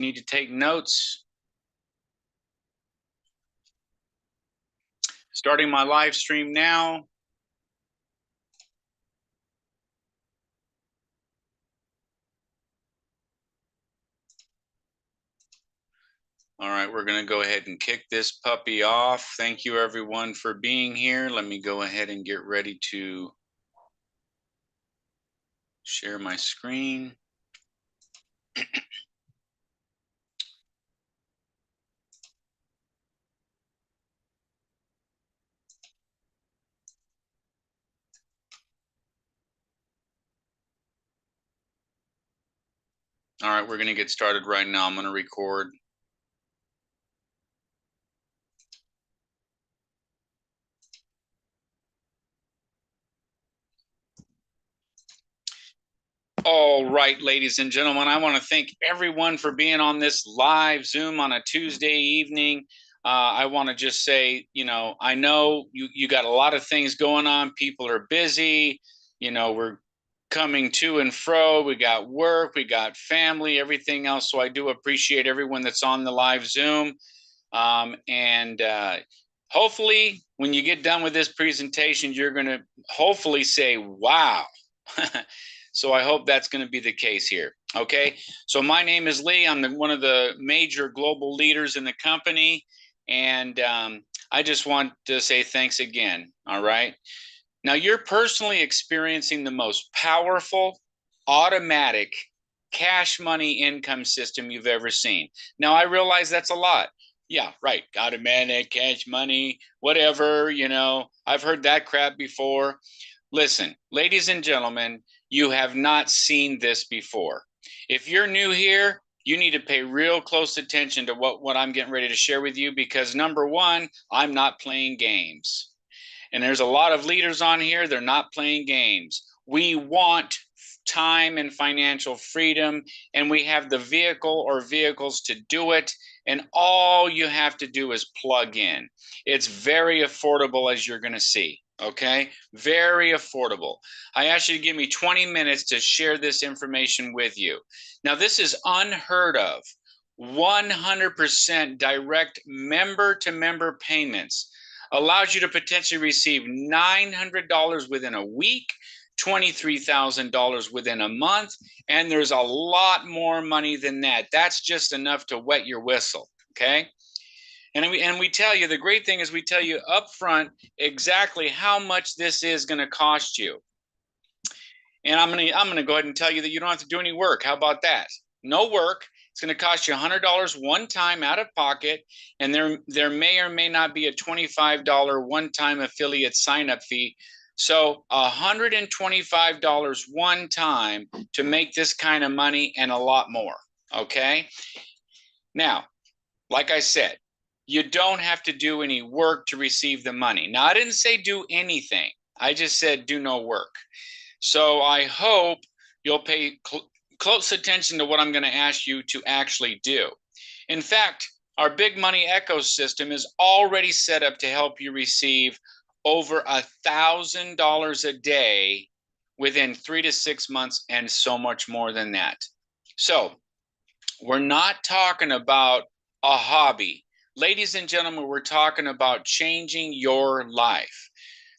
Need to take notes. Starting my live stream now. All right, we're going to go ahead and kick this puppy off. Thank you, everyone, for being here. Let me go ahead and get ready to share my screen. All right, we're going to get started right now. I'm going to record. All right, ladies and gentlemen, I want to thank everyone for being on this live Zoom on a Tuesday evening. I want to just say, I know you got a lot of things going on. People are busy. We're coming to and fro. We got work, we got family, everything else. So I do appreciate everyone that's on the live Zoom. Hopefully, when you get done with this presentation, you're going to hopefully say, wow. So I hope that's going to be the case here. Okay. So my name is Lee. I'm one of the major global leaders in the company. And I just want to say thanks again. All right. Now you're personally experiencing the most powerful, automatic cash money income system you've ever seen. Now I realize that's a lot. Yeah, right. Automatic cash money, whatever, I've heard that crap before. Listen, ladies and gentlemen, you have not seen this before. If you're new here, you need to pay real close attention to what I'm getting ready to share with you, because number one, I'm not playing games. And there's a lot of leaders on here, they're not playing games. We want time and financial freedom, and we have the vehicle or vehicles to do it. And all you have to do is plug in. It's very affordable, as you're going to see. Okay, very affordable. I ask you to give me 20 minutes to share this information with you. Now, this is unheard of. 100% direct member-to-member payments allows you to potentially receive $900 within a week, $23,000 within a month, and there's a lot more money than that. That's just enough to wet your whistle, okay? And we tell you, the great thing is we tell you up front exactly how much this is going to cost you. And I'm going to go ahead and tell you that you don't have to do any work. How about that? No work. It's going to cost you $100 one time out of pocket, and there may or may not be a $25 one-time affiliate sign-up fee. So $125 one time to make this kind of money, and a lot more, okay? Now, like I said, you don't have to do any work to receive the money. Now, I didn't say do anything. I just said do no work. So I hope you'll pay close attention to what I'm going to ask you to actually do. In fact, our big money ecosystem is already set up to help you receive over $1,000 a day within 3 to 6 months, and so much more than that. So we're not talking about a hobby. Ladies and gentlemen, we're talking about changing your life.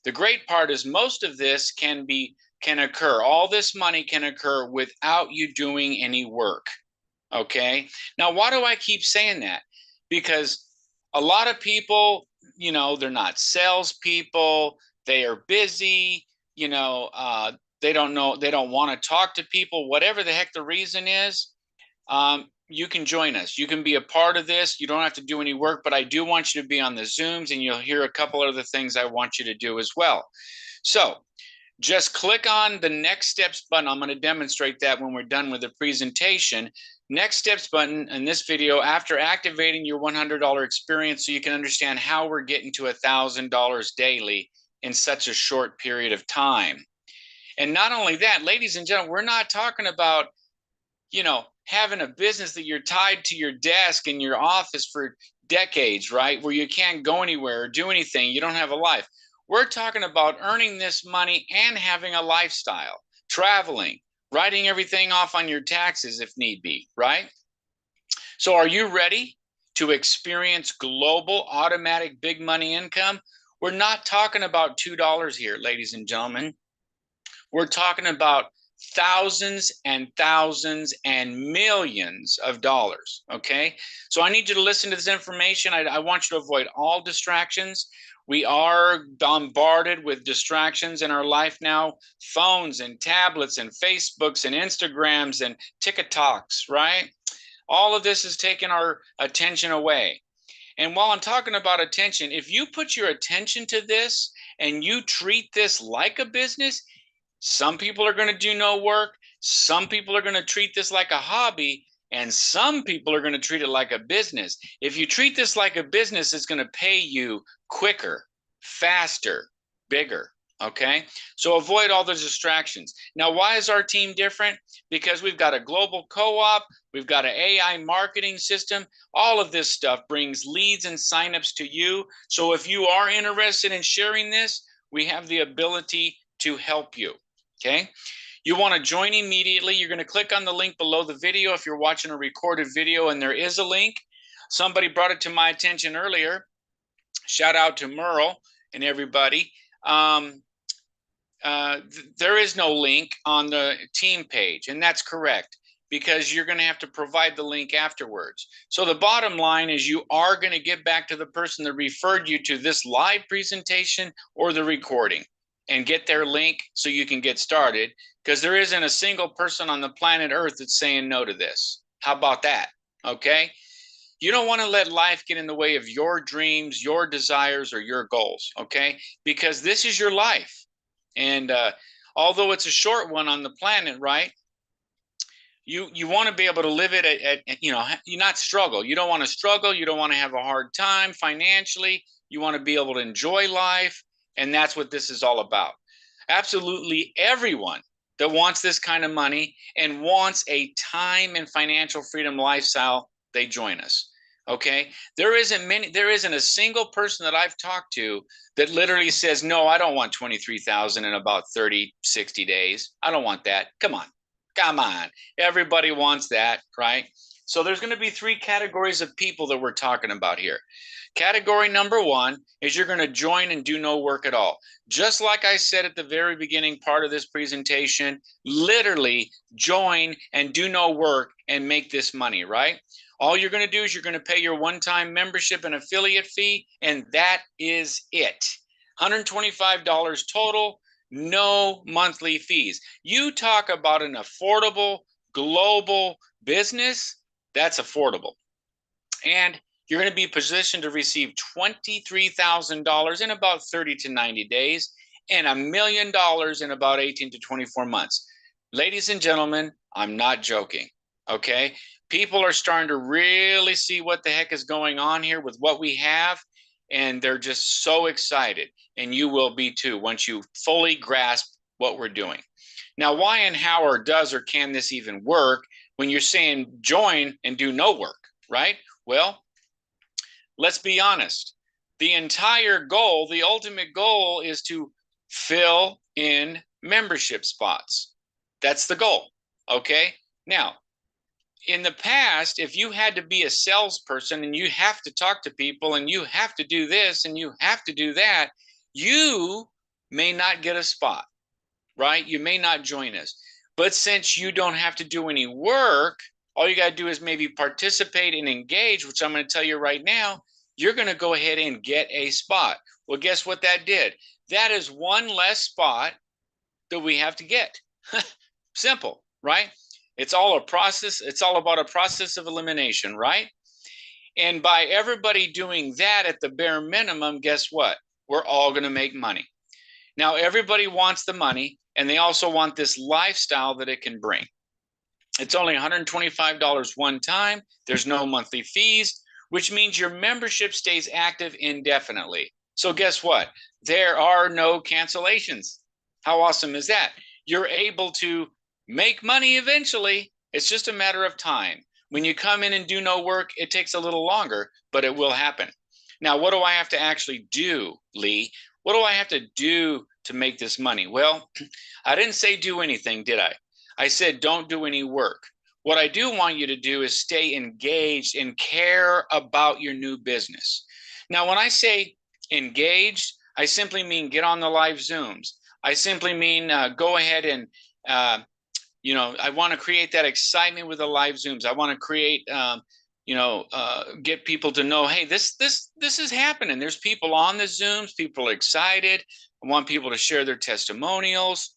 The great part is most of this can occur. All this money can occur without you doing any work. Okay. Now, why do I keep saying that? Because a lot of people, they're not salespeople. They are busy. They don't know. They don't want to talk to people. Whatever the heck the reason is, you can join us. You can be a part of this. You don't have to do any work, but I do want you to be on the Zooms, and you'll hear a couple other things I want you to do as well. So just click on the next steps button. I'm going to demonstrate that when we're done with the presentation. Next steps button in this video after activating your $100 experience, so you can understand how we're getting to $1,000 daily in such a short period of time. And not only that, ladies and gentlemen, we're not talking about, having a business that you're tied to your desk in your office for decades, right? Where you can't go anywhere or do anything. You don't have a life. We're talking about earning this money and having a lifestyle, traveling, writing everything off on your taxes if need be, right? So are you ready to experience global automatic big money income? We're not talking about $2 here, ladies and gentlemen. We're talking about thousands and thousands and millions of dollars. Okay. So I need you to listen to this information. I want you to avoid all distractions. We are bombarded with distractions in our life now, phones and tablets and Facebooks and Instagrams and TikToks, right? All of this is taking our attention away. And while I'm talking about attention, if you put your attention to this and you treat this like a business, some people are going to do no work. Some people are going to treat this like a hobby, and some people are going to treat it like a business. If you treat this like a business, it's going to pay you quicker, faster, bigger. Okay. So avoid all the distractions. Now, why is our team different? Because we've got a global co-op, we've got an AI marketing system. All of this stuff brings leads and signups to you. So if you are interested in sharing this, we have the ability to help you. Okay. You want to join immediately. You're going to click on the link below the video if you're watching a recorded video, and there is a link. Somebody brought it to my attention earlier. Shout out to Merle and everybody. There is no link on the team page, and that's correct because you're going to have to provide the link afterwards. So the bottom line is you are going to get back to the person that referred you to this live presentation or the recording and get their link so you can get started, because there isn't a single person on the planet Earth that's saying no to this. How about that? Okay. You don't want to let life get in the way of your dreams, your desires, or your goals. Okay. Because this is your life. And although it's a short one on the planet, right? You want to be able to live it at you not struggle. You don't want to struggle. You don't want to have a hard time financially. You want to be able to enjoy life. And that's what this is all about. Absolutely everyone that wants this kind of money and wants a time and financial freedom lifestyle, they join us. Okay. There isn't a single person that I've talked to that literally says, no, I don't want 23,000 in about 30, 60 days. I don't want that. Come on. Everybody wants that, right? So there's going to be three categories of people that we're talking about here. Category number one is you're going to join and do no work at all. Just like I said at the very beginning part of this presentation, literally join and do no work and make this money, right? All you're going to do is you're going to pay your one-time membership and affiliate fee, and that is it. $125 total, no monthly fees. You talk about an affordable global business, that's affordable. And you're going to be positioned to receive $23,000 in about 30 to 90 days and $1 million in about 18 to 24 months. Ladies and gentlemen, I'm not joking. Okay. People are starting to really see what the heck is going on here with what we have, and they're just so excited. And you will be too once you fully grasp what we're doing. Now, why and how or does or can this even work when you're saying join and do no work, right? Well, let's be honest. The entire goal, the ultimate goal is to fill in membership spots. That's the goal. Okay. Now, in the past, if you had to be a salesperson and you have to talk to people and you have to do this and you have to do that, you may not get a spot, right? You may not join us. But since you don't have to do any work, all you got to do is maybe participate and engage, which I'm going to tell you right now, you're going to go ahead and get a spot. Well, guess what that did? That is one less spot that we have to get. Simple, right? It's all a process. It's all about a process of elimination, right? And by everybody doing that at the bare minimum, guess what? We're all going to make money. Now, everybody wants the money, and they also want this lifestyle that it can bring. It's only $125 one time. There's no monthly fees, which means your membership stays active indefinitely. So guess what? There are no cancellations. How awesome is that? You're able to make money eventually. It's just a matter of time. When you come in and do no work, it takes a little longer, but it will happen. Now, what do I have to actually do, Lee? What do I have to do to make this money? Well, I didn't say do anything, did I? I said don't do any work. What I do want you to do is stay engaged and care about your new business. Now, when I say engaged, I simply mean get on the live Zooms. I simply mean go ahead and I want to create that excitement with the live Zooms. I want to create get people to know, hey, this is happening. There's people on the Zooms, people are excited. I want people to share their testimonials.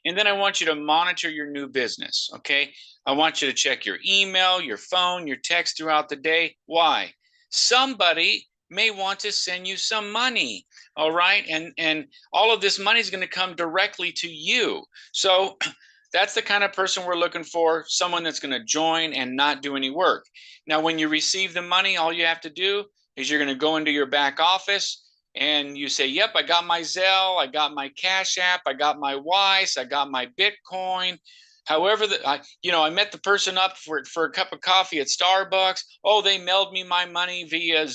And then I want you to monitor your new business, okay? I want you to check your email, your phone, your text throughout the day. Why? Somebody may want to send you some money, all right? And all of this money is going to come directly to you. So that's the kind of person we're looking for, someone that's going to join and not do any work. Now, when you receive the money, all you have to do is you're going to go into your back office and you say, yep, I got my Zelle, I got my Cash App, I got my Wise, I got my Bitcoin. However, I met the person up for a cup of coffee at Starbucks. Oh, they mailed me my money via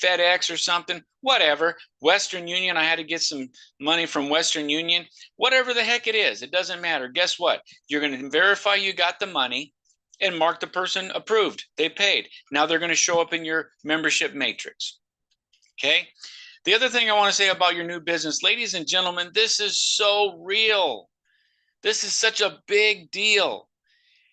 FedEx or something, whatever. Western Union, I had to get some money from Western Union. Whatever the heck it is, it doesn't matter. Guess what? You're going to verify you got the money and mark the person approved. They paid. Now they're going to show up in your membership matrix. Okay? The other thing I want to say about your new business, ladies and gentlemen, this is so real. This is such a big deal.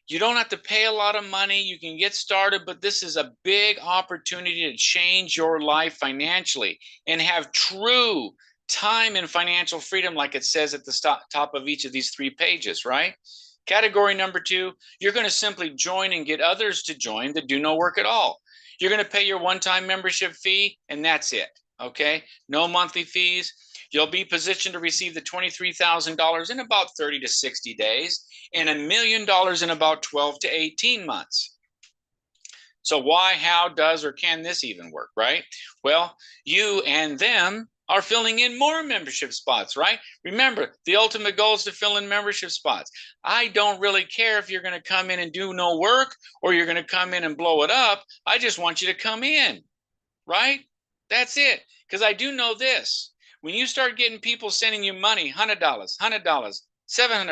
You don't have to pay a lot of money. You can get started, but this is a big opportunity to change your life financially and have true time and financial freedom, like it says at the top of each of these 3 pages, right? Category number 2, you're going to simply join and get others to join that do no work at all. You're going to pay your one-time membership fee, and that's it. Okay, no monthly fees. You'll be positioned to receive the $23,000 in about 30 to 60 days and $1 million in about 12 to 18 months. So why, how, does, or can this even work, right? Well, you and them are filling in more membership spots, right? Remember, the ultimate goal is to fill in membership spots. I don't really care if you're going to come in and do no work or you're going to come in and blow it up. I just want you to come in, right? That's it. Because I do know this. When you start getting people sending you money, $100, $100, $700,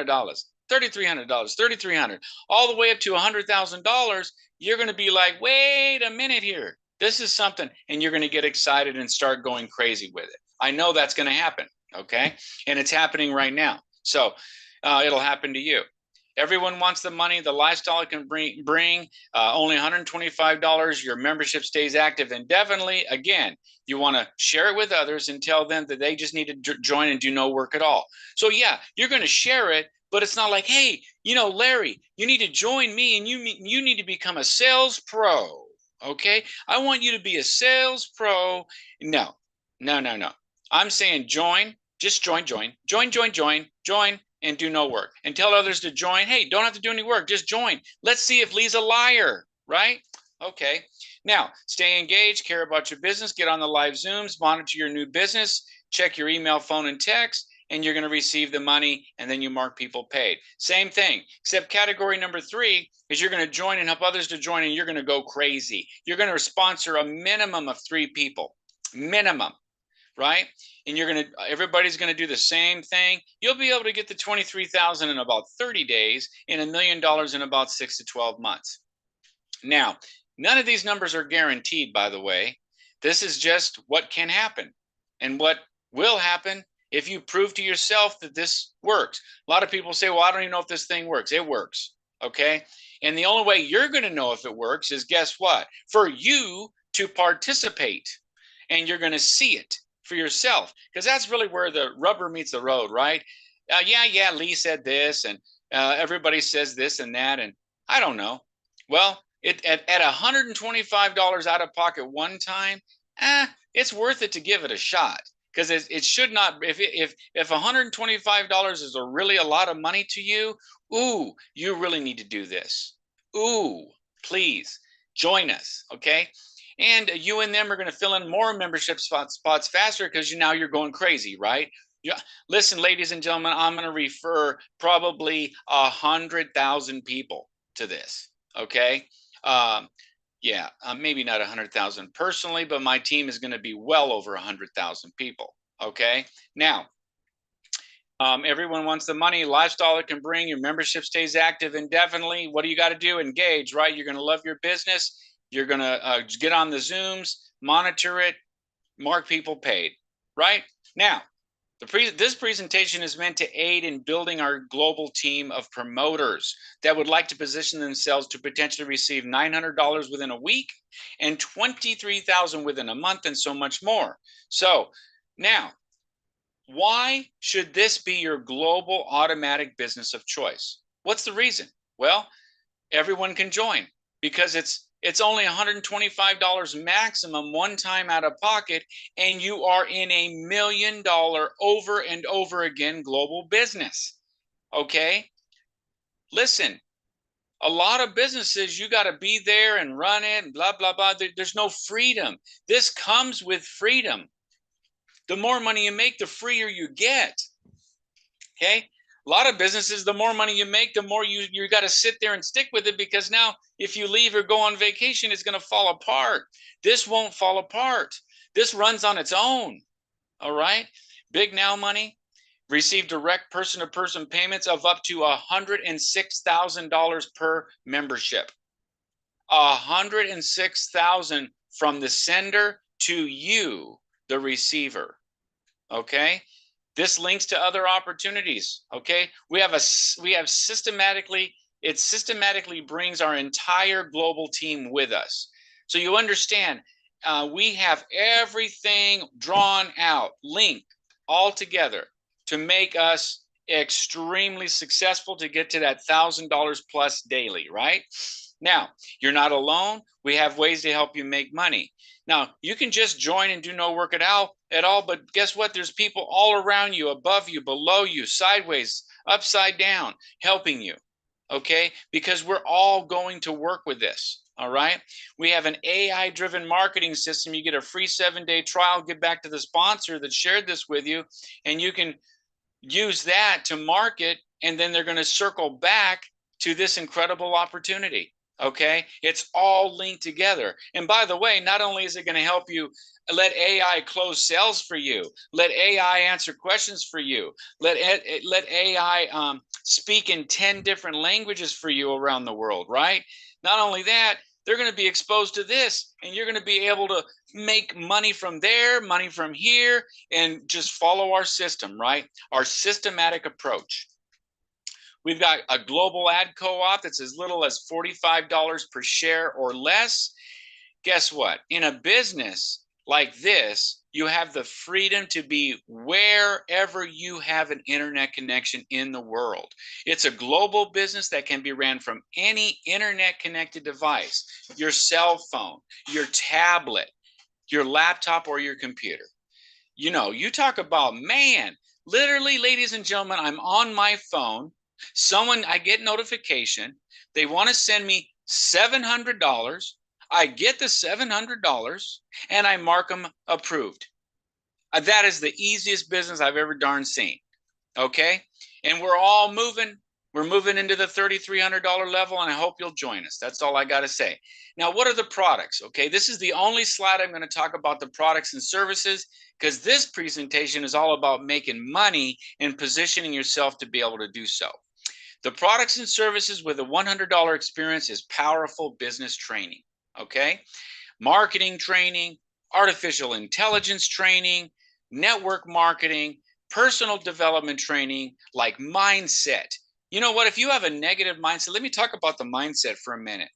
$3,300, $3,300, all the way up to $100,000, you're going to be like, wait a minute here. This is something. And you're going to get excited and start going crazy with it. I know that's going to happen. Okay. And it's happening right now. So it'll happen to you. Everyone wants the money. The lifestyle it can bring only $125. Your membership stays active indefinitely. Again, you want to share it with others and tell them that they just need to join and do no work at all. So yeah, you're going to share it, but it's not like, hey, Larry, you need to join me and you need to become a sales pro. Okay, I want you to be a sales pro. No. I'm saying join. Just join, and do no work, and tell others to join. Hey, don't have to do any work, just join. Let's see if Lee's a liar, right? Okay, now stay engaged, care about your business, get on the live Zooms, monitor your new business, check your email, phone, and text, and you're going to receive the money, and then you mark people paid. Same thing, except category number 3 is you're going to join and help others to join, and you're going to go crazy. You're going to sponsor a minimum of 3 people, minimum, right? And everybody's going to do the same thing. You'll be able to get the 23,000 in about 30 days and $1 million in about 6 to 12 months. Now, none of these numbers are guaranteed, by the way. This is just what can happen and what will happen if you prove to yourself that this works. A lot of people say, well, I don't even know if this thing works. It works, okay? And the only way you're going to know if it works is, guess what? For you to participate, and you're going to see it for yourself, because that's really where the rubber meets the road, right? Yeah, Lee said this, and everybody says this and that, and I don't know. Well, at $125 out of pocket one time, it's worth it to give it a shot, because it should not. If $125 is really a lot of money to you, ooh, you really need to do this. Ooh, please join us, okay? And you and them are going to fill in more membership spots faster, because now you're going crazy, right? Yeah. Listen, ladies and gentlemen, I'm going to refer probably 100,000 people to this. Okay. Maybe not 100,000 personally, but my team is going to be well over 100,000 people. Okay. Now, Everyone wants the money, lifestyle it can bring. Your membership stays active indefinitely. What do you got to do? Engage, right? You're going to love your business. You're going to get on the Zooms, monitor it, mark people paid, right? Now, this presentation is meant to aid in building our global team of promoters that would like to position themselves to potentially receive $900 within a week and $23,000 within a month and so much more. So now, why should this be your global automatic business of choice? What's the reason? Well, everyone can join because it's only $125 maximum one time out of pocket, and you are in $1 million over and over again global business. Okay? Listen, a lot of businesses, you got to be there and run it and blah, blah, blah. There's no freedom. This comes with freedom. The more money you make, the freer you get. Okay? A lot of businesses, the more money you make, the more you got to sit there and stick with it, because now if you leave or go on vacation, it's going to fall apart. This won't fall apart. This runs on its own. All right? Big Now money. Receive direct person-to-person payments of up to $106,000 per membership. $106,000 from the sender to you, the receiver. Okay? This links to other opportunities. Okay, it systematically brings our entire global team with us. So you understand, we have everything drawn out, linked all together to make us extremely successful to get to that $1,000 plus daily, right? Now, you're not alone. We have ways to help you make money. Now, you can just join and do no work at all, but guess what? There's people all around you, above you, below you, sideways, upside down, helping you, okay? Because we're all going to work with this, all right? We have an AI-driven marketing system. You get a free 7-day trial. Get back to the sponsor that shared this with you, and you can use that to market, and then they're going to circle back to this incredible opportunity. Okay, it's all linked together. And by the way, not only is it going to help you let AI close sales for you, let AI answer questions for you, let AI speak in 10 different languages for you around the world, right? Not only that, they're going to be exposed to this, and you're going to be able to make money from there, money from here, and just follow our system, right? Our systematic approach. We've got a global ad co-op that's as little as $45 per share or less. Guess what? In a business like this, you have the freedom to be wherever you have an internet connection in the world. It's a global business that can be ran from any internet connected device, your cell phone, your tablet, your laptop, or your computer. You know, you talk about, man, literally, ladies and gentlemen, I'm on my phone. I get notification, they want to send me $700. I get the $700 and I mark them approved. That is the easiest business I've ever darn seen. Okay. And we're all moving. We're moving into the $3,300 level, and I hope you'll join us. That's all I got to say. Now, what are the products? Okay. This is the only slide I'm going to talk about the products and services, because this presentation is all about making money and positioning yourself to be able to do so. The products and services with a $100 experience is powerful business training, okay? Marketing training, artificial intelligence training, network marketing, personal development training, like mindset. You know what? If you have a negative mindset, let me talk about the mindset for a minute.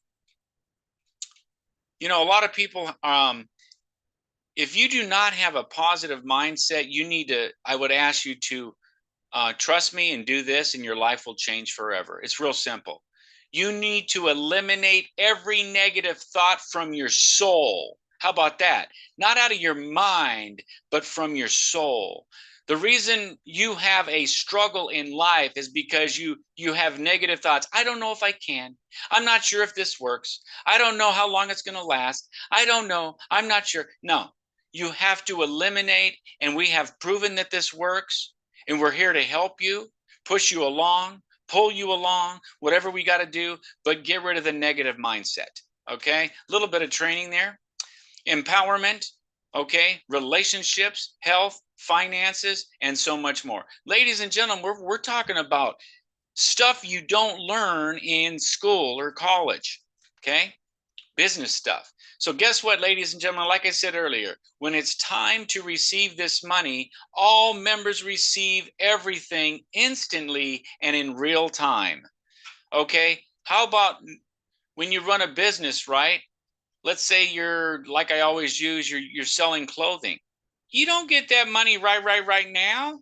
You know, a lot of people, if you do not have a positive mindset, I would ask you to trust me and do this, and your life will change forever. It's real simple. You need to eliminate every negative thought from your soul. How about that? Not out of your mind, but from your soul. The reason you have a struggle in life is because you have negative thoughts. I don't know if I can. I'm not sure if this works. I don't know how long it's going to last. I don't know. I'm not sure. No, you have to eliminate, and we have proven that this works. And we're here to help you, push you along, pull you along, whatever we got to do, but get rid of the negative mindset, okay? A little bit of training there. Empowerment, okay? Relationships, health, finances, and so much more. Ladies and gentlemen, we're talking about stuff you don't learn in school or college, okay? Business stuff. So guess what, ladies and gentlemen, like I said earlier, when it's time to receive this money, all members receive everything instantly and in real time. Okay? How about when you run a business, right? Let's say you're, like I always use, you're selling clothing. You don't get that money right now.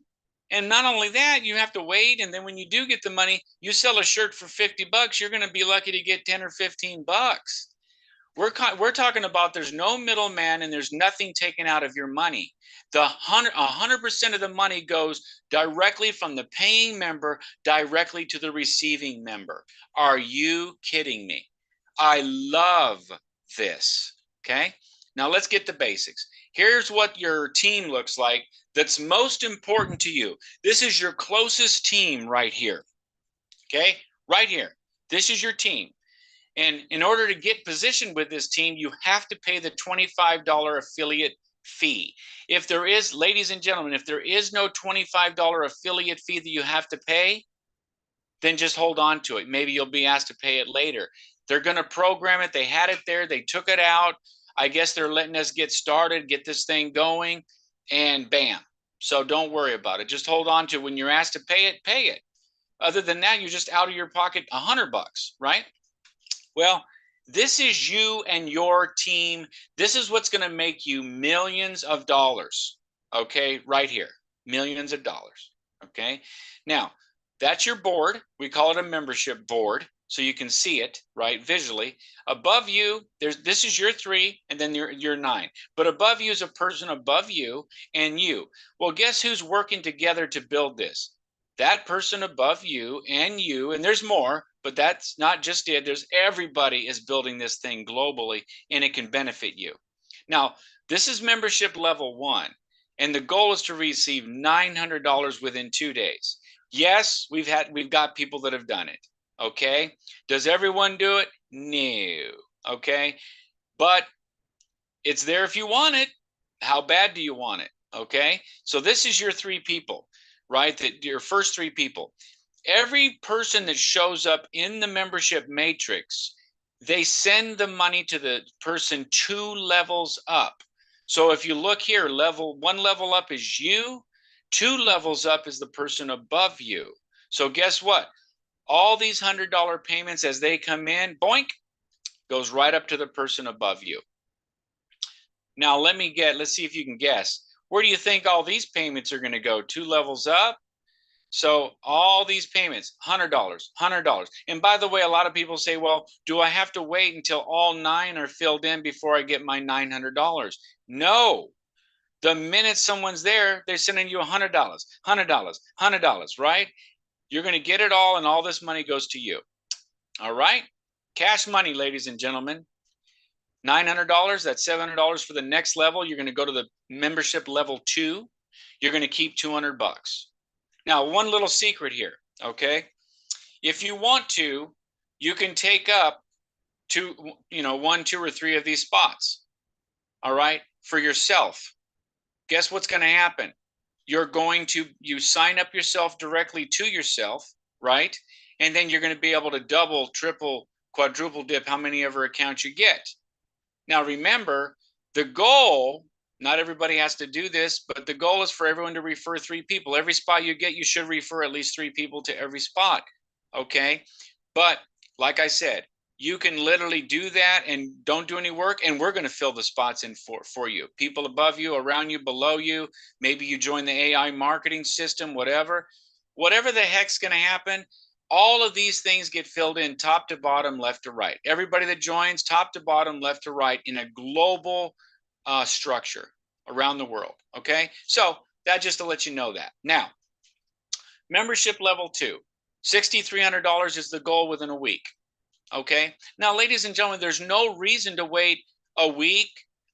And not only that, you have to wait. And then when you do get the money, you sell a shirt for 50 bucks, you're going to be lucky to get 10 or 15 bucks. We're talking about there's no middleman and there's nothing taken out of your money. The 100% of the money goes directly from the paying member directly to the receiving member. Are you kidding me? I love this. Okay. Now let's get the basics. Here's what your team looks like that's most important to you. This is your closest team right here. Okay. Right here. This is your team. And in order to get positioned with this team, you have to pay the $25 affiliate fee. If there is, ladies and gentlemen, if there is no $25 affiliate fee that you have to pay, then just hold on to it. Maybe you'll be asked to pay it later. They're going to program it. They had it there. They took it out. I guess they're letting us get started, get this thing going, and bam. So don't worry about it. Just hold on to it. When you're asked to pay it, pay it. Other than that, you're just out of your pocket $100, right? Well, this is you and your team. This is what's going to make you millions of dollars. Okay, right here, millions of dollars. Okay, now that's your board. We call it a membership board, so you can see it right visually. Above you, this is your 3, and then your 9. But above you is a person above you and you. Well, guess who's working together to build this? That person above you, and there's more, but that's not just it. There's everybody is building this thing globally, and it can benefit you. Now, this is membership level 1, and the goal is to receive $900 within 2 days. Yes, we've got people that have done it. Okay. Does everyone do it? No. Okay. But it's there if you want it. How bad do you want it? Okay. So this is your 3 people, right? That your first 3 people. Every person that shows up in the membership matrix, they send the money to the person 2 levels up. So if you look here, one level up is you, 2 levels up is the person above you. So guess what? All these $100 payments as they come in, boink, goes right up to the person above you. Now let's see if you can guess. Where do you think all these payments are going to go? 2 levels up. So all these payments, $100, $100. And by the way, a lot of people say, well, do I have to wait until all 9 are filled in before I get my $900? No. The minute someone's there, they're sending you $100, $100, $100, right? You're going to get it all, and all this money goes to you. All right? Cash money, ladies and gentlemen. $900, that's $700 for the next level. You're going to go to the membership level 2. You're going to keep $200. Now, one little secret here, okay? If you want to, you can take up 1, 2, or 3 of these spots, all right, for yourself. Guess what's going to happen? You sign up yourself directly to yourself, right? And then you're going to be able to double, triple, quadruple dip how many ever accounts you get. Now, remember, the goal, not everybody has to do this, but the goal is for everyone to refer 3 people. Every spot you get, you should refer at least 3 people to every spot, okay? But like I said, you can literally do that and don't do any work, and we're going to fill the spots in for you. People above you, around you, below you. Maybe you join the AI marketing system, whatever the heck's going to happen. All of these things get filled in top to bottom, left to right. Everybody that joins, top to bottom, left to right, in a global structure around the world. Okay, so that just to let you know that. Now, membership level 2, $6,300 is the goal within a week. Okay. Now, ladies and gentlemen, there's no reason to wait a week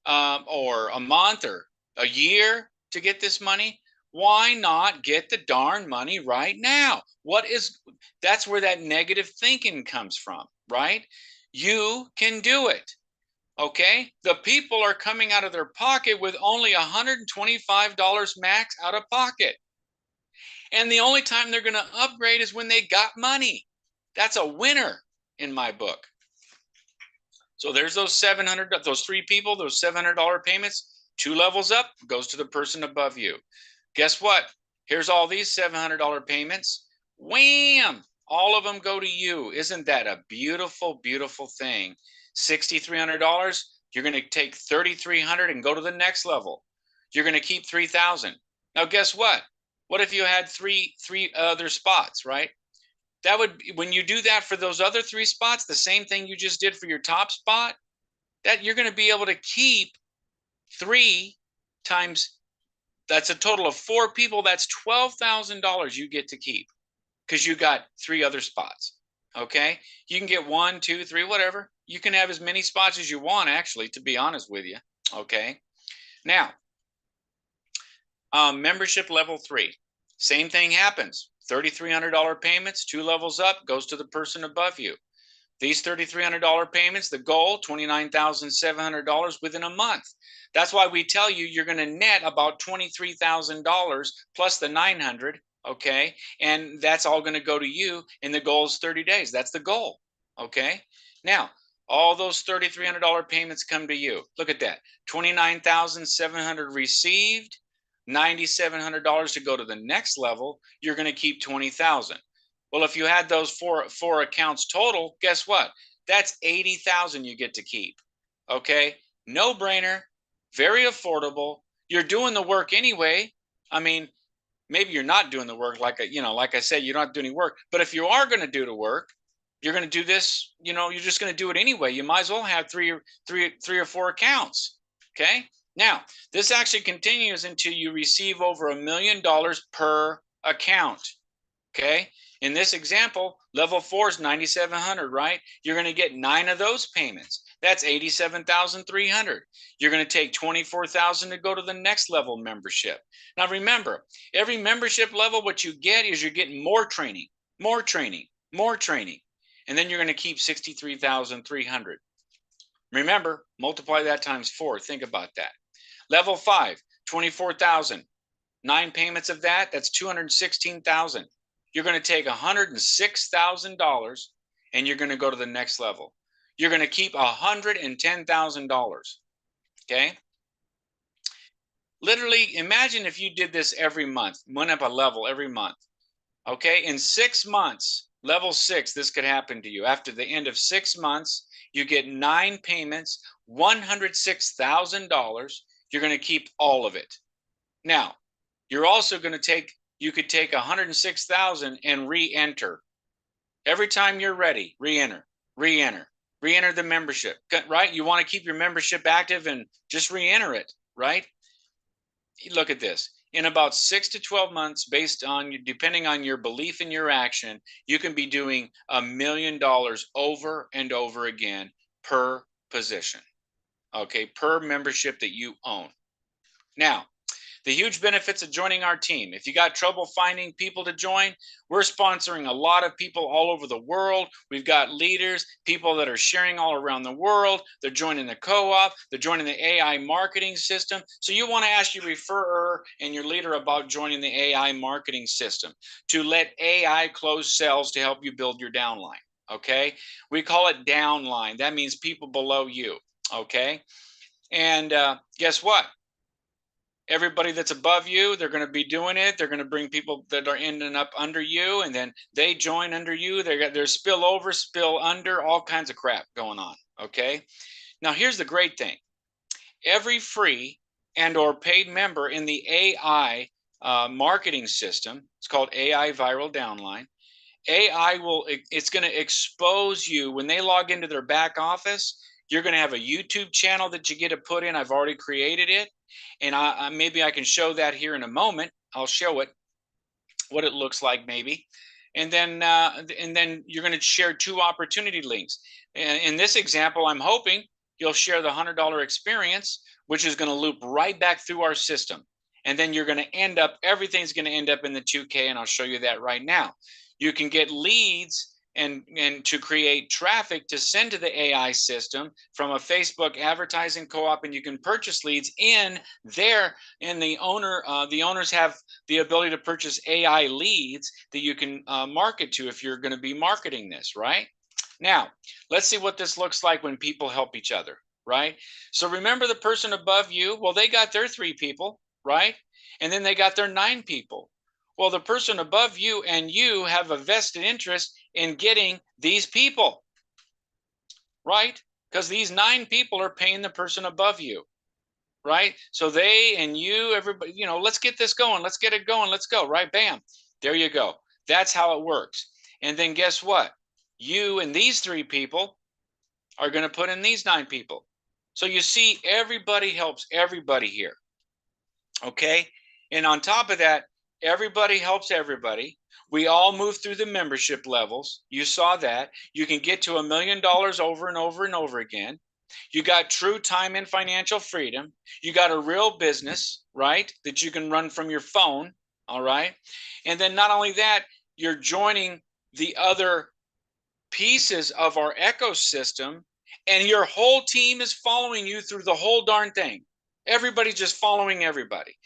or a month or a year to get this money. Why not get the darn money right now? That's where that negative thinking comes from, right? You can do it. Okay, the people are coming out of their pocket with only $125 max out of pocket. And the only time they're going to upgrade is when they got money. That's a winner in my book. So there's those 700, those three people, those $700 payments, 2 levels up, goes to the person above you. Guess what? Here's all these $700 payments. Wham! All of them go to you. Isn't that a beautiful, beautiful thing? $6,300, you're going to take $3,300 and go to the next level. You're going to keep $3,000. Now, guess what? What if you had three other spots, right? That would be, when you do that for those other 3 spots, the same thing you just did for your top spot, that you're going to be able to keep 3 times, that's a total of 4 people. That's $12,000 you get to keep because you got 3 other spots. Okay, you can get 1, 2, 3, whatever. You can have as many spots as you want, actually, to be honest with you. Okay, now membership level 3, same thing happens. $3,300 payments, 2 levels up, goes to the person above you. These $3,300 payments, the goal, $29,700 within a month. That's why we tell you you're going to net about $23,000 plus the $900, okay? And that's all going to go to you, and the goal is 30 days. That's the goal, okay? Now, all those $3,300 payments come to you. Look at that, $29,700 received, $9,700 to go to the next level. You're going to keep $20,000. Well, if you had those four accounts total, guess what? That's $80,000 you get to keep. Okay, no brainer, very affordable. You're doing the work anyway. I mean, maybe you're not doing the work, like I said, you don't have to do any work. But if you are going to do the work, you're going to do this. You're just going to do it anyway. You might as well have three or four accounts. Okay. Now, this actually continues until you receive over $1 million per account. Okay. In this example, level 4 is 9,700, right? You're going to get 9 of those payments. That's 87,300. You're going to take 24,000 to go to the next level membership. Now remember, every membership level, what you get is you're getting more training, more training, more training. And then you're going to keep 63,300. Remember, multiply that times 4. Think about that. Level 5, 24,000. 9 payments of that, that's 216,000. You're going to take $106,000 and you're going to go to the next level. You're going to keep $110,000. Okay. Literally, imagine if you did this every month, went up a level every month. Okay. In 6 months, level 6, this could happen to you. After the end of 6 months, you get 9 payments, $106,000. You're going to keep all of it. Now, you're also going to take, you could take 106,000 and re-enter. Every time you're ready, re-enter, re-enter, re-enter the membership, right? You want to keep your membership active and just re-enter it, right? Look at this. In about 6 to 12 months, based on, depending on your belief in your action, you can be doing $1 million over and over again per position, okay, per membership that you own. Now, the huge benefits of joining our team. If you got trouble finding people to join, we're sponsoring a lot of people all over the world. We've got leaders, people that are sharing all around the world. They're joining the co-op. They're joining the AI marketing system. So you want to ask your referrer and your leader about joining the AI marketing system to let AI close sales to help you build your downline. Okay. We call it downline. That means people below you. Okay. And guess what? Everybody that's above you, they're going to be doing it. They're going to bring people that are ending up under you, and then they join under you. There's spill over, spill under, all kinds of crap going on. Okay. Now here's the great thing. Every free and or paid member in the AI marketing system, it's called AI Viral Downline. It's going to expose you when they log into their back office. You're going to have a YouTube channel that you get to put in. I've already created it. And maybe I can show that here in a moment. I'll show it, what it looks like maybe. And then you're going to share 2 opportunity links. In this example, I'm hoping you'll share the $100 experience, which is going to loop right back through our system. And then you're going to end up, everything's going to end up in the 2K, and I'll show you that right now. You can get leads and to create traffic to send to the AI system from a Facebook advertising co-op, and you can purchase leads in there. And the owners have the ability to purchase AI leads that you can market to if you're going to be marketing this, right? Now, let's see what this looks like when people help each other, right? So remember the person above you, well, they got their 3 people, right? And then they got their 9 people. Well, the person above you and you have a vested interest in getting these people, right? Because these 9 people are paying the person above you, right? So they and you, everybody, let's get this going. Let's get it going. Let's go, right? Bam. There you go. That's how it works. And then guess what? You and these 3 people are going to put in these 9 people. So you see, everybody helps everybody here. Okay. And on top of that, everybody helps everybody. We all move through the membership levels. You saw that. You can get to $1 million over and over and over again. You got true time and financial freedom. You got a real business, right, that you can run from your phone. All right. And then not only that, you're joining the other pieces of our ecosystem, and your whole team is following you through the whole darn thing. Everybody's just following everybody.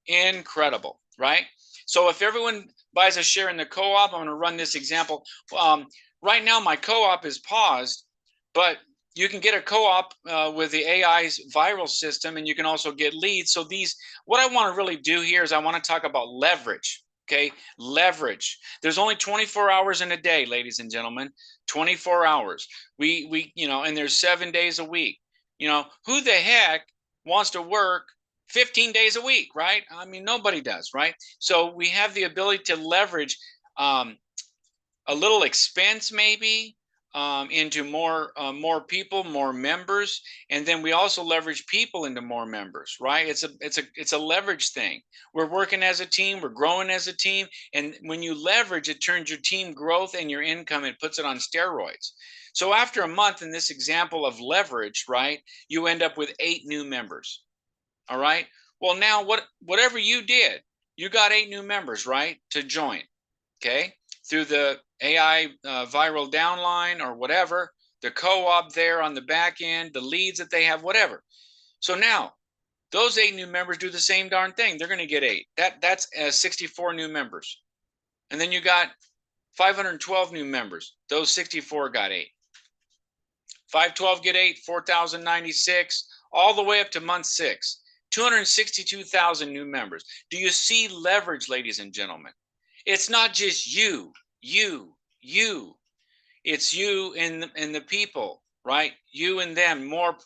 Incredible, right? So if everyone buys a share in the co-op, I'm going to run this example. Right now, my co-op is paused, but you can get a co-op with the AI's viral system, and you can also get leads. So what I want to really do here is I want to talk about leverage. Okay, leverage. There's only 24 hours in a day, ladies and gentlemen. 24 hours. And there's 7 days a week. Who the heck wants to work 15 days a week, right? I mean, nobody does, right? So we have the ability to leverage a little expense maybe into more people, more members, and then we also leverage people into more members, right? It's a leverage thing. We're working as a team, we're growing as a team, and when you leverage, it turns your team growth and your income, it puts it on steroids. So after a month in this example of leverage, right, you end up with 8 new members. All right. Well, now whatever you did, you got 8 new members, right, to join. Okay, through the AI viral downline or whatever, the co-op there on the back end, the leads that they have, whatever. So now those 8 new members do the same darn thing. They're going to get 8. That's 64 new members. And then you got 512 new members. Those 64 got 8. 512 get 8, 4,096, all the way up to month 6. 262,000 new members. Do you see leverage, ladies and gentlemen? It's not just you. It's you and the people, right? You and them, more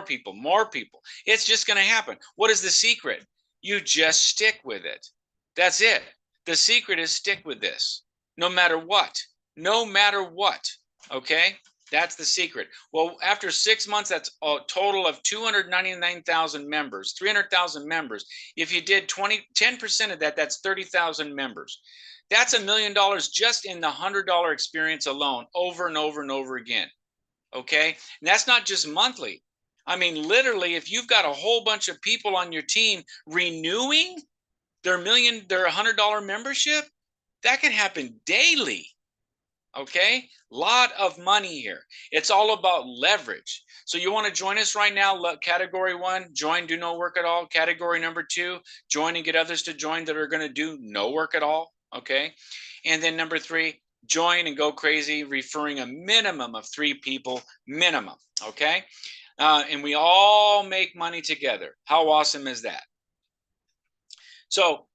people. It's just going to happen. What is the secret? You just stick with it. That's it. The secret is stick with this, no matter what. No matter what. Okay? That's the secret. Well, after 6 months, that's a total of 299,000 members, 300,000 members. If you did 10% of that, that's 30,000 members. That's $1 million just in the $100 experience alone, over and over and over again. Okay? And that's not just monthly. I mean, literally, if you've got a whole bunch of people on your team renewing their $100 membership, that can happen daily. Okay, lot of money here. It's all about leverage. So you want to join us right now? Category 1, join, do no work at all. Category number 2, join and get others to join that are going to do no work at all. Okay, and then number 3, join and go crazy, referring a minimum of 3 people minimum. Okay, and we all make money together. How awesome is that? So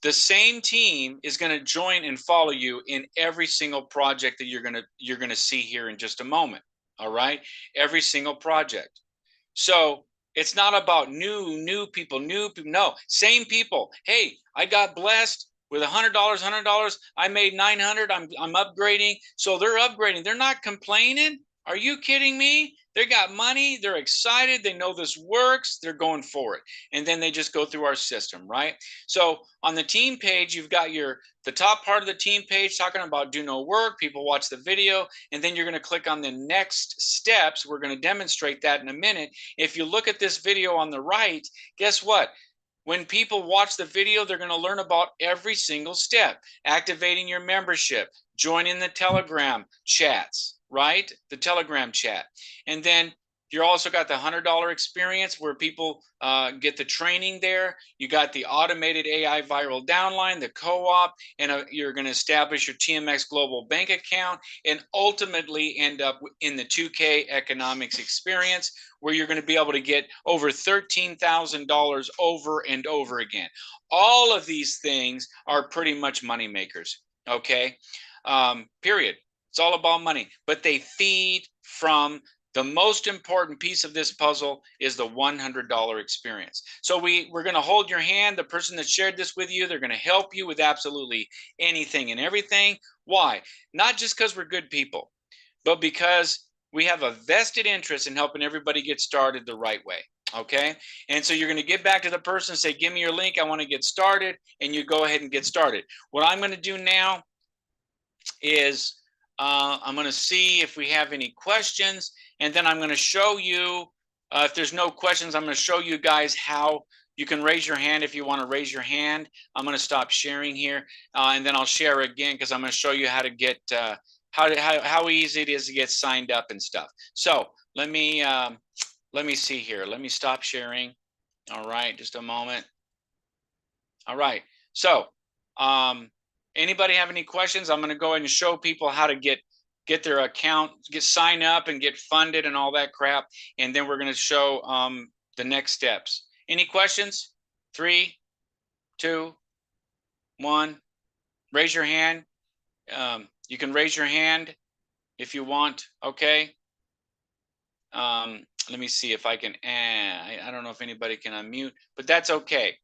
the same team is going to join and follow you in every single project that you're going to see here in just a moment. All right, every single project. So it's not about new people. No, same people. Hey, I got blessed with $100. I made $900. I'm upgrading. So they're upgrading. They're not complaining. Are you kidding me? They got money. They're excited. They know this works. They're going for it. And then they just go through our system, right? So on the team page, you've got the top part of the team page talking about do no work. People watch the video, and then you're going to click on the next steps. We're going to demonstrate that in a minute. If you look at this video on the right, guess what? When people watch the video, they're going to learn about every single step: activating your membership, joining the Telegram chats, right? The Telegram chat. And then you also got the $100 experience where people get the training there. You got the automated AI viral downline, the co-op, and you're going to establish your TMX global bank account and ultimately end up in the 2K economics experience, where you're going to be able to get over $13,000 over and over again. All of these things are pretty much money makers. Okay. Period. It's all about money, but they feed from the most important piece of this puzzle is the $100 experience. So we're going to hold your hand. The person that shared this with you, they're going to help you with absolutely anything and everything. Why? Not just because we're good people, but because we have a vested interest in helping everybody get started the right way. Okay. And so you're going to get back to the person and say, give me your link. I want to get started. And you go ahead and get started. What I'm going to do now is I'm going to see if we have any questions, and then I'm going to show you, if there's no questions, I'm going to show you guys how you can raise your hand if you want to raise your hand. I'm going to stop sharing here, and then I'll share again because I'm going to show you how to get, how easy it is to get signed up and stuff. So let me see here. Let me stop sharing. All right, just a moment. All right, so anybody have any questions? I'm going to go ahead and show people how to get their account, sign up and get funded and all that crap. And then we're going to show the next steps. Any questions? 3, 2, 1. Raise your hand. You can raise your hand if you want. Okay. Let me see if I can. I don't know if anybody can unmute, but that's okay.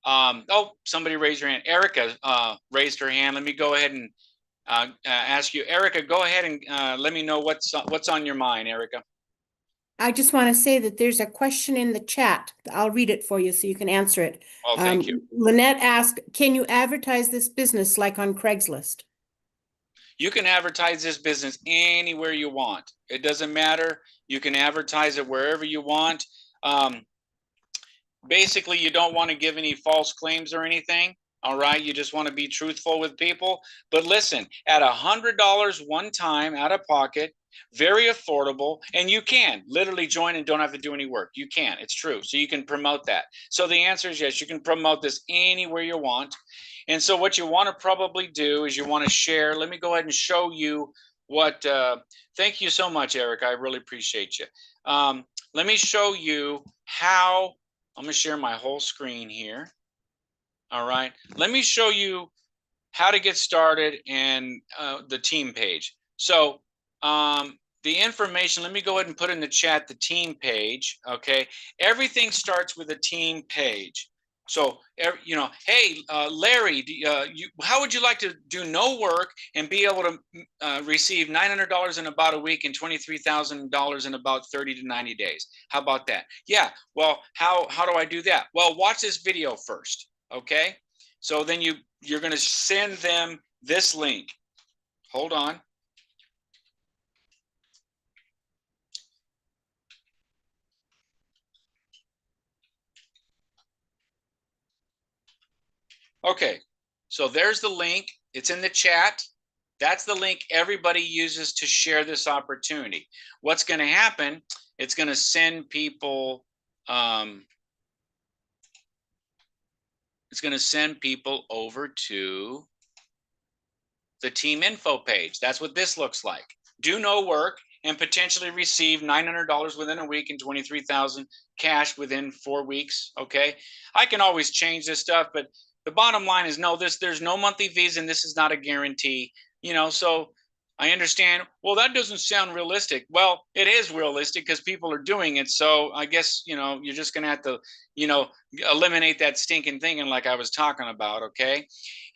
Oh, somebody raised your hand. Erica raised her hand. Let me go ahead and ask you. Erica, go ahead and let me know what's on your mind, Erica. I just want to say that there's a question in the chat. I'll read it for you so you can answer it. Oh, thank you. Lynette asked, can you advertise this business like on Craigslist? You can advertise this business anywhere you want. It doesn't matter. You can advertise it wherever you want. Basically, you don't want to give any false claims or anything. All right. You just want to be truthful with people. But listen, at $100 one time out of pocket, very affordable, and you can literally join and don't have to do any work. You can. It's true. So you can promote that. So the answer is yes, you can promote this anywhere you want. And so what you want to probably do is you want to share. Let me go ahead and show you what. Thank you so much, Eric. I really appreciate you. Let me show you how. I'm going to share my whole screen here. All right. Let me show you how to get started and the team page. So the information, let me go ahead and put in the chat the team page. Okay. Everything starts with a team page. So, you know, hey, Larry, how would you like to do no work and be able to receive $900 in about a week and $23,000 in about 30 to 90 days? How about that? Yeah. Well, how do I do that? Well, watch this video first. Okay. So then you're going to send them this link. Hold on. Okay, so there's the link. It's in the chat. That's the link everybody uses to share this opportunity. What's going to happen? It's going to send people. It's going to send people over to the team info page. That's what this looks like. Do no work and potentially receive $900 within a week and $23,000 cash within 4 weeks. Okay, I can always change this stuff, but the bottom line is no. There's no monthly fees, and this is not a guarantee. You know, so I understand. Well, that doesn't sound realistic. Well, it is realistic because people are doing it. So I guess, you know, you're just going to have to, you know, eliminate that stinking thinking like I was talking about. Okay.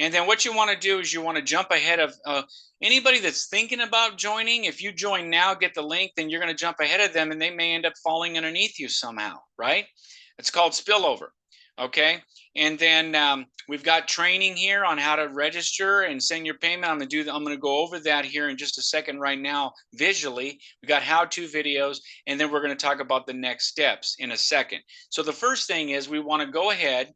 And then what you want to do is you want to jump ahead of anybody that's thinking about joining. If you join now, get the link, then you're going to jump ahead of them and they may end up falling underneath you somehow. Right. It's called spillover. Okay. And then we've got training here on how to register and send your payment. I'm going to go over that here in just a second right now visually. We got how-to videos, and then we're going to talk about the next steps in a second. So the first thing is we want to go ahead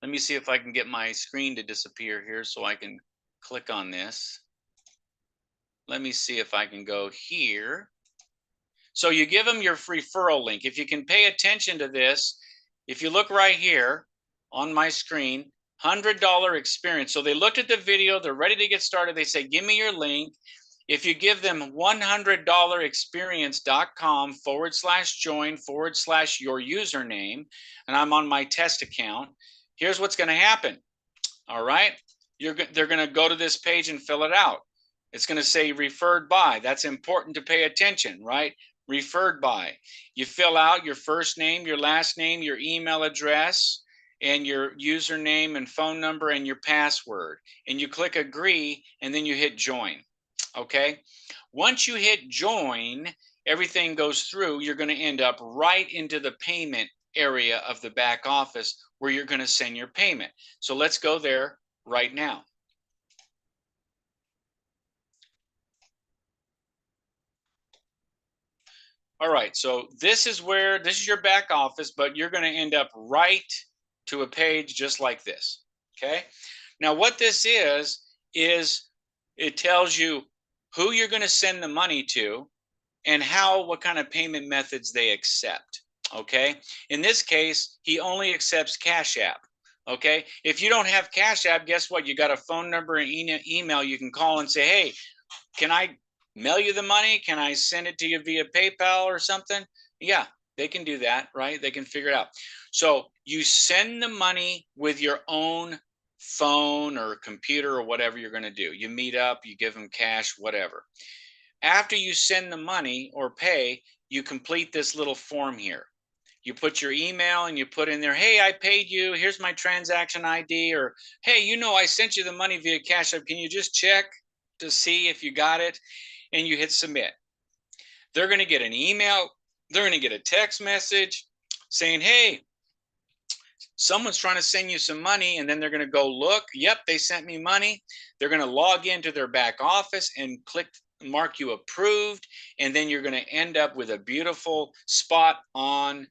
Let me see if I can get my screen to disappear here so I can click on this. Let me see if I can go here. So you give them your referral link. If you can pay attention to this, if you look right here on my screen, $100 experience. So they looked at the video, they're ready to get started. They say, give me your link. If you give them $100experience.com/join/your username, and I'm on my test account, here's what's going to happen. All right. They're going to go to this page and fill it out. It's going to say referred by. That's important to pay attention, right? Referred by. You fill out your first name, your last name, your email address, and your username and phone number and your password. And you click agree, and then you hit join. Okay. Once you hit join, everything goes through. You're going to end up right into the payment area of the back office where you're going to send your payment. So let's go there right now. All right, so this is your back office, but you're going to end up right to a page just like this. Okay. Now what this is it tells you who you're going to send the money to and what kind of payment methods they accept. Okay. In this case, he only accepts Cash App. Okay. If you don't have Cash App, guess what? You got a phone number and email you can call and say, hey, can I mail you the money? Can I send it to you via PayPal or something? Yeah, they can do that, right? They can figure it out. So you send the money with your own phone or computer or whatever you're going to do. You meet up, you give them cash, whatever. After you send the money or pay, you complete this little form here. You put your email and you put in there, hey, I paid you. Here's my transaction ID. Or, hey, I sent you the money via Cash App. Can you just check to see if you got it? And you hit submit. They're going to get an email. They're going to get a text message saying, hey, someone's trying to send you some money. And then they're going to go look. Yep, they sent me money. They're going to log into their back office and mark you approved. And then you're going to end up with a beautiful spot on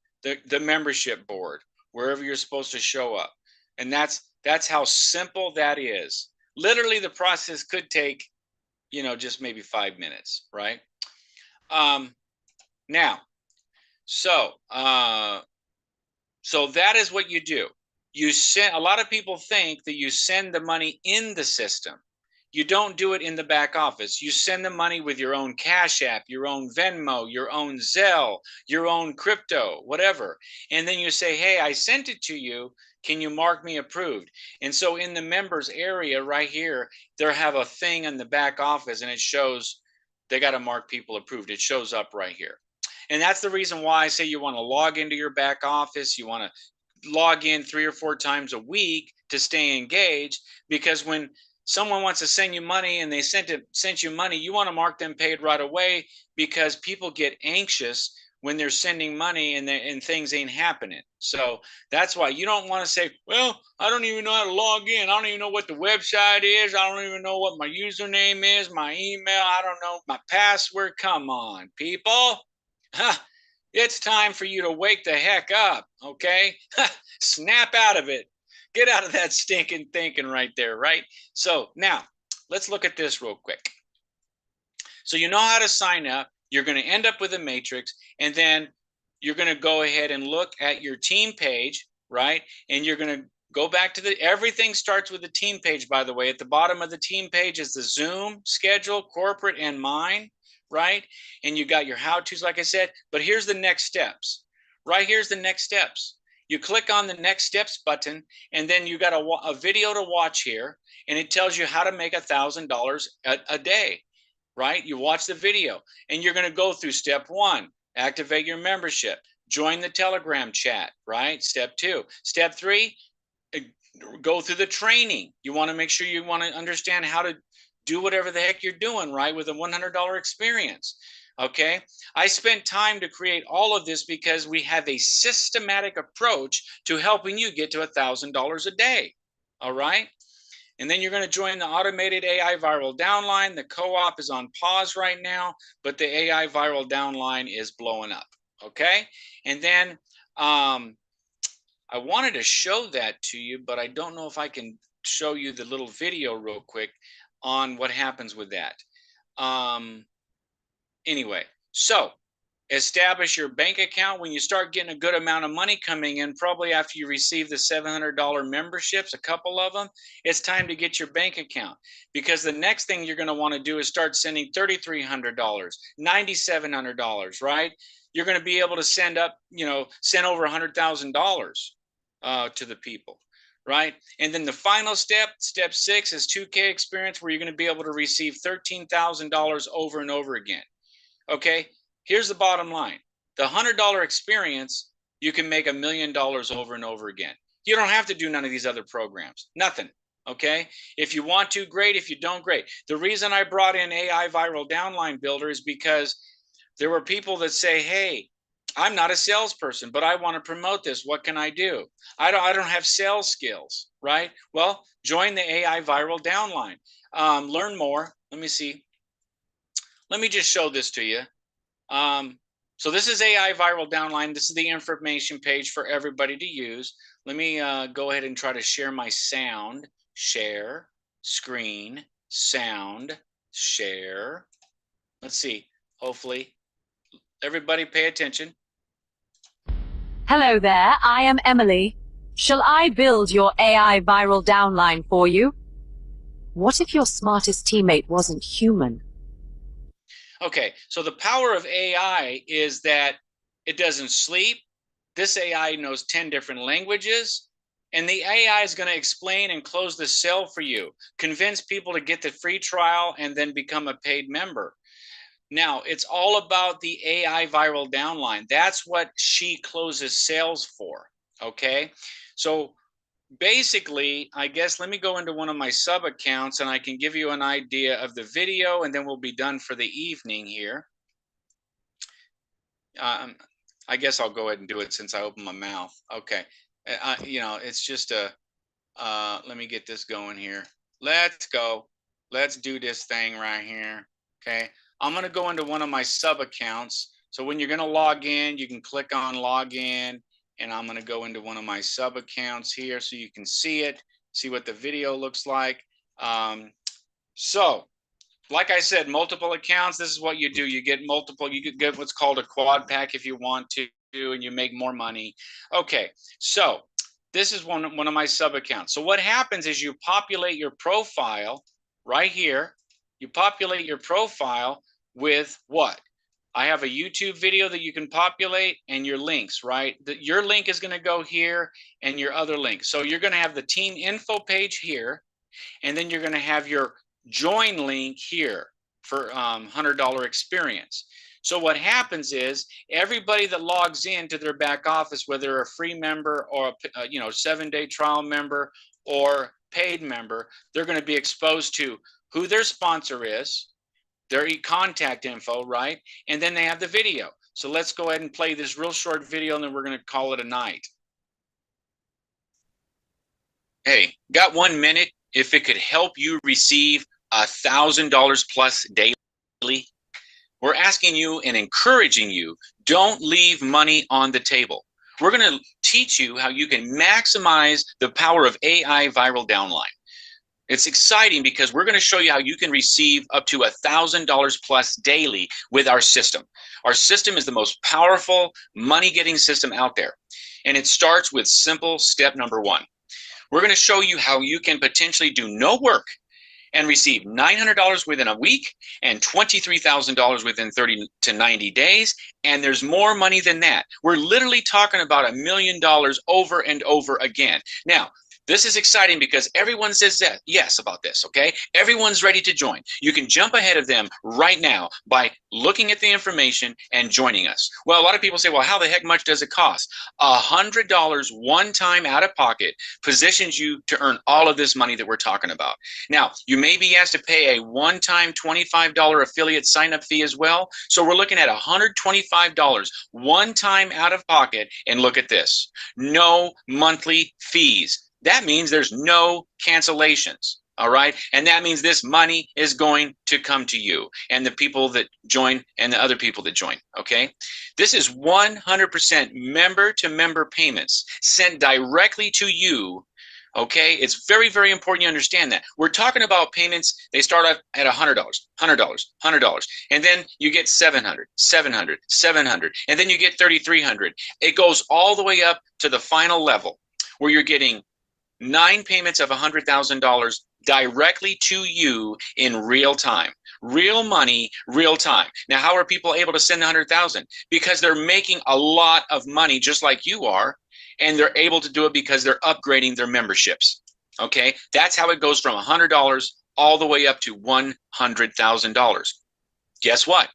the membership board, wherever you're supposed to show up. And that's how simple that is. Literally, the process could take, just maybe 5 minutes, right? Now, so that is what you do. A lot of people think that you send the money in the system. You don't do it in the back office. You send the money with your own Cash App, your own Venmo, your own Zelle, your own crypto, whatever. And then you say, hey, I sent it to you. Can you mark me approved? And so in the members area right here, they have a thing in the back office and it shows they got to mark people approved. It shows up right here. And that's the reason why I say you want to log into your back office. You want to log in 3 or 4 times a week to stay engaged, because when someone wants to send you money and they sent you money, you want to mark them paid right away, because people get anxious when they're sending money and things ain't happening. So that's why you don't want to say, well, I don't even know how to log in. I don't even know what the website is. I don't even know what my username is, my email. I don't know my password. Come on, people. It's time for you to wake the heck up, okay? Snap out of it. Get out of that stinking thinking right there, right? So now let's look at this real quick. So you know how to sign up. You're going to end up with a matrix, and then you're going to go ahead and look at your team page, right? And you're going to go back to everything starts with the team page, by the way. At the bottom of the team page is the Zoom schedule, corporate, and mine, right? And you got your how-tos, like I said, but here's the next steps. Right here's the next steps. You click on the next steps button, and then you got a video to watch here, and it tells you how to make $1,000 a day, right? You watch the video, and you're going to go through step 1, activate your membership, join the Telegram chat, right? Step 2. Step 3, go through the training. You want to make sure you want to understand how to do whatever the heck you're doing, right, with a $100 experience. Okay, I spent time to create all of this because we have a systematic approach to helping you get to $1,000 a day. All right. And then you're going to join the automated AI viral downline. The co-op is on pause right now, but the AI viral downline is blowing up. Okay. And then I I wanted to show that to you, but I don't know if I can show you the little video real quick on what happens with that. Anyway, so establish your bank account. When you start getting a good amount of money coming in, probably after you receive the $700 memberships, a couple of them, it's time to get your bank account, because the next thing you're going to want to do is start sending $3,300, $9,700, right? You're going to be able to send up, send over $100,000 to the people, right? And then the final step, step 6, is 2K experience, where you're going to be able to receive $13,000 over and over again. Okay, here's the bottom line. The $100 experience, you can make $1 million over and over again. You don't have to do none of these other programs, nothing. Okay, if you want to, great. If you don't, great. The reason I brought in AI Viral Downline Builder is because there were people that say, hey, I'm not a salesperson, but I want to promote this. What can I do? I don't have sales skills, right? Well, join the AI Viral Downline. Learn more. Let me see. Let me just show this to you. So this is AI Viral Downline. This is the information page for everybody to use. Let me go ahead and try to share my sound. Share, screen, sound, share. Let's see. Hopefully, everybody pay attention. Hello there, I am Emily. Shall I build your AI Viral Downline for you? What if your smartest teammate wasn't human? Okay, so the power of AI is that it doesn't sleep. This AI knows 10 different languages, and the AI is going to explain and close the sale for you, convince people to get the free trial and then become a paid member. Now, it's all about the AI Viral Downline. That's what she closes sales for, okay? So basically, I guess, let me go into one of my sub accounts and I can give you an idea of the video, and then we'll be done for the evening here. I guess I'll go ahead and do it since I opened my mouth. Okay. It's just let me get this going here. Let's go. Let's do this thing right here. Okay. I'm going to go into one of my sub accounts. So when you're going to log in, you can click on log in. And I'm going to go into one of my sub accounts here so you can see it, see what the video looks like. So like I said, multiple accounts. This is what you do. You get multiple. You could get what's called a quad pack if you want to, and you make more money. Okay, so this is one of my sub accounts. So what happens is you populate your profile right here. You populate your profile with what? I have a YouTube video that you can populate, and your links, right? Your link is going to go here, and your other link. So you're going to have the team info page here, and then you're going to have your join link here for $100 experience. So what happens is everybody that logs into their back office, whether they're a free member or a 7-day trial member or paid member, they're going to be exposed to who their sponsor is, their contact info, right? And then they have the video. So let's go ahead and play this real short video, and then we're going to call it a night. Hey, got 1 minute? If it could help you receive $1,000 plus daily, we're asking you and encouraging you, don't leave money on the table. We're going to teach you how you can maximize the power of AI Viral Downline. It's exciting because we're going to show you how you can receive up to $1,000 plus daily with our system. Our system is the most powerful money-getting system out there. And it starts with simple step number 1. We're going to show you how you can potentially do no work and receive $900 within a week and $23,000 within 30 to 90 days. And there's more money than that. We're literally talking about $1 million over and over again. Now, this is exciting because everyone says that, yes, about this, okay? Everyone's ready to join. You can jump ahead of them right now by looking at the information and joining us. Well, a lot of people say, well, how the heck much does it cost? $100 one time out of pocket positions you to earn all of this money that we're talking about. Now, you may be asked to pay a one-time $25 affiliate sign-up fee as well. So we're looking at $125 one time out of pocket, and look at this. No monthly fees. That means there's no cancellations. All right. And that means this money is going to come to you and the people that join and the other people that join. Okay. This is 100% member to member payments sent directly to you. Okay. It's very, very important you understand that. We're talking about payments. They start off at $100, $100. And then you get 700, 700, 700. And then you get 3,300. It goes all the way up to the final level where you're getting 9 payments of $100,000 directly to you in real time. Real money, real time. Now, how are people able to send 100,000? Because they're making a lot of money just like you are, and they're able to do it because they're upgrading their memberships. Okay? That's how it goes from $100 all the way up to $100,000. Guess what?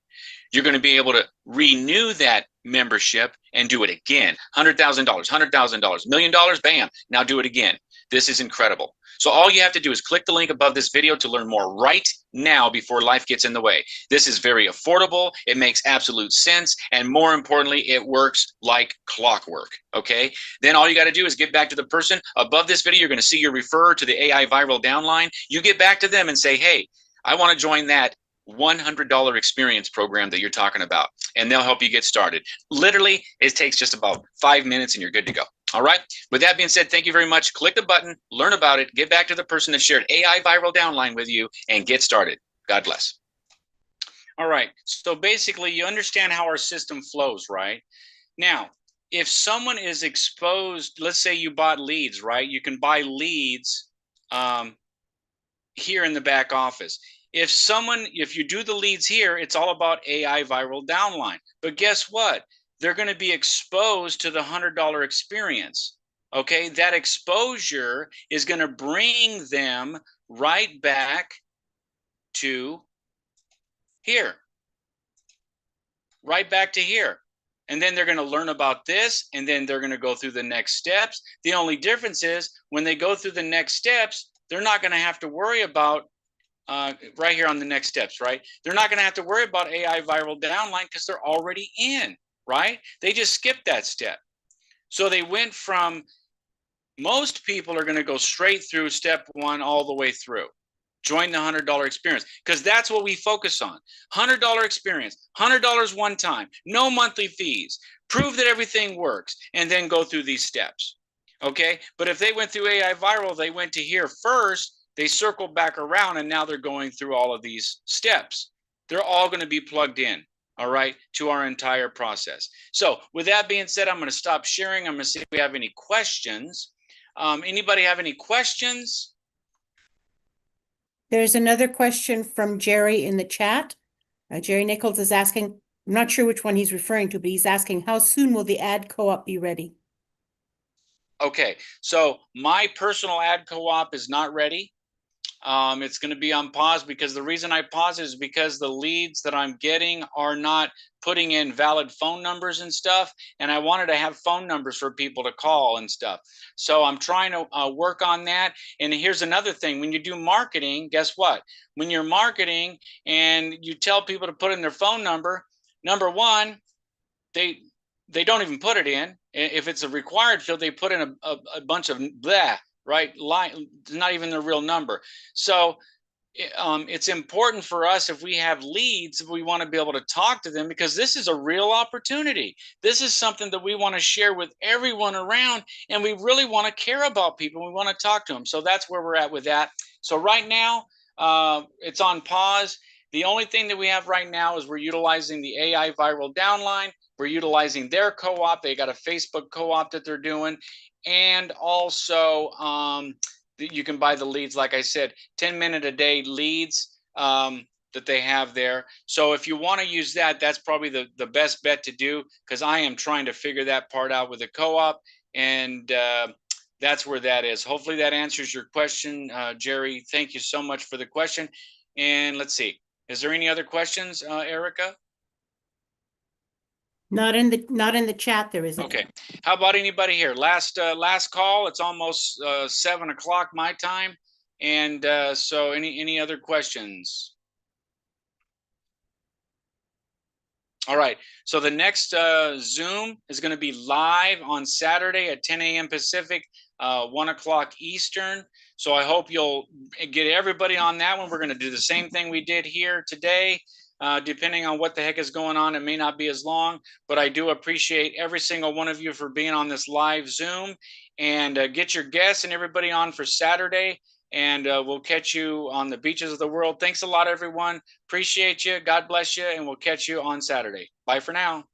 You're going to be able to renew that membership and do it again. $100,000, $100,000, $1 million, bam, now do it again. This is incredible. So all you have to do is click the link above this video to learn more right now before life gets in the way. This is very affordable. It makes absolute sense. And more importantly, it works like clockwork. Okay. Then all you got to do is get back to the person above this video. You're going to see your referrer to the AI viral downline. You get back to them and say, hey, I want to join that $100 experience program that you're talking about, and they'll help you get started. Literally, it takes just about 5 minutes and you're good to go. All right. With that being said, thank you very much. Click the button, learn about it, get back to the person that shared AI viral downline with you, and get started. God bless. All right. So basically, you understand how our system flows, right? Now, if someone is exposed, let's say you bought leads, right? You can buy leads here in the back office. If you do the leads here, it's all about AI viral downline. But guess what? They're going to be exposed to the $100 experience. Okay, that exposure is going to bring them right back to here. Right back to here. And then they're going to learn about this, and then they're going to go through the next steps. The only difference is when they go through the next steps, they're not going to have to worry about right here on the next steps, right? They're not going to have to worry about AI viral downline because they're already in, right? They just skipped that step. So they went from, most people are going to go straight through step 1 all the way through. Join the $100 experience, because that's what we focus on. $100 experience, $100 one time, no monthly fees, prove that everything works, and then go through these steps. Okay? But if they went through AI viral, they went to here first, they circled back around, and now they're going through all of these steps. They're all going to be plugged in, all right, to our entire process. So with that being said, I'm going to stop sharing. I'm going to see if we have any questions. Anybody have any questions? There's another question from Jerry in the chat. Jerry Nichols is asking, I'm not sure which one he's referring to, but he's asking, how soon will the ad co-op be ready? Okay, so my personal ad co-op is not ready. It's going to be on pause, because the reason I pause is because the leads that I'm getting are not putting in valid phone numbers and stuff, and I wanted to have phone numbers for people to call and stuff. So I'm trying to work on that. And here's another thing: when you do marketing, guess what? When you're marketing and you tell people to put in their phone number, number one, they don't even put it in. If it's a required field, they put in a bunch of blah. Right? Not even the real number. So it's important for us, if we have leads, we want to be able to talk to them, because this is a real opportunity. This is something that we want to share with everyone around, and we really want to care about people. We want to talk to them. So that's where we're at with that. So right now, it's on pause. The only thing that we have right now is we're utilizing the AI viral downline. We're utilizing their co-op. They got a Facebook co-op that they're doing. And also, you can buy the leads, like I said, 10-minute a day leads that they have there. So if you want to use that, that's probably the best bet to do, because I am trying to figure that part out with the co-op, and that's where that is. Hopefully that answers your question, Jerry. Thank you so much for the question. And let's see, is there any other questions, Erica? Not in the chat, there isn't. Okay. How about anybody here? Last call. It's almost 7 o'clock my time, and so any other questions? All right. So the next Zoom is going to be live on Saturday at 10 a.m. Pacific, 1 o'clock Eastern. So I hope you'll get everybody on that one. We're going to do the same thing we did here today. Depending on what the heck is going on, it may not be as long, but I do appreciate every single one of you for being on this live Zoom. And get your guests and everybody on for Saturday. And we'll catch you on the beaches of the world. Thanks a lot, everyone. Appreciate you. God bless you. And we'll catch you on Saturday. Bye for now.